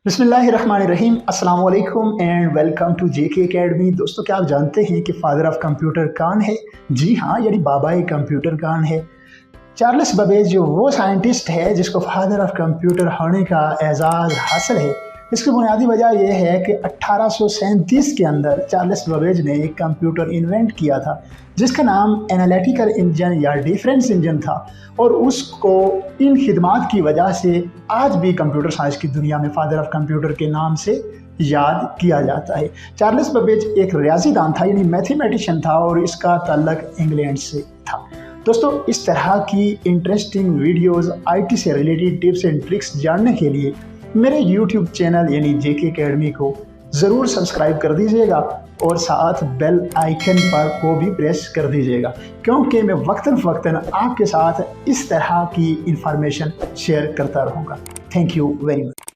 बिस्मिल्लाहिर्रहमानिर्रहीम, अस्सलाम वालेकुम and welcome to JK academy. दोस्तों, क्या आप जानते हैं कि फादर ऑफ कंप्यूटर कौन है? जी हाँ, यानी बाबा कंप्यूटर कौन है? चार्ल्स बेबेज जो वो साइंटिस्ट है जिसको फादर ऑफ कंप्यूटर होने का एजाज़ हासिल है। इसकी बुनियादी वजह यह है कि 1837 के अंदर चार्ल्स बेबेज ने एक कंप्यूटर इन्वेंट किया था जिसका नाम एनालिटिकल इंजन या डिफरेंस इंजन था, और उसको इन खिदमात की वजह से आज भी कंप्यूटर साइंस की दुनिया में फादर ऑफ कंप्यूटर के नाम से याद किया जाता है। चार्ल्स बेबेज एक रियाजीदान था, यानी मैथमेटिशियन था, और इसका ताल्लुक इंग्लैंड से था। दोस्तों, इस तरह की इंटरेस्टिंग वीडियोस आईटी से रिलेटेड टिप्स एंड ट्रिक्स जानने के लिए मेरे यूट्यूब चैनल यानी जेके एकेडमी को ज़रूर सब्सक्राइब कर दीजिएगा और साथ बेल आइकन पर को भी प्रेस कर दीजिएगा, क्योंकि मैं वक्तन फ़वक्तन आपके साथ इस तरह की इंफॉर्मेशन शेयर करता रहूँगा। Thank you very much.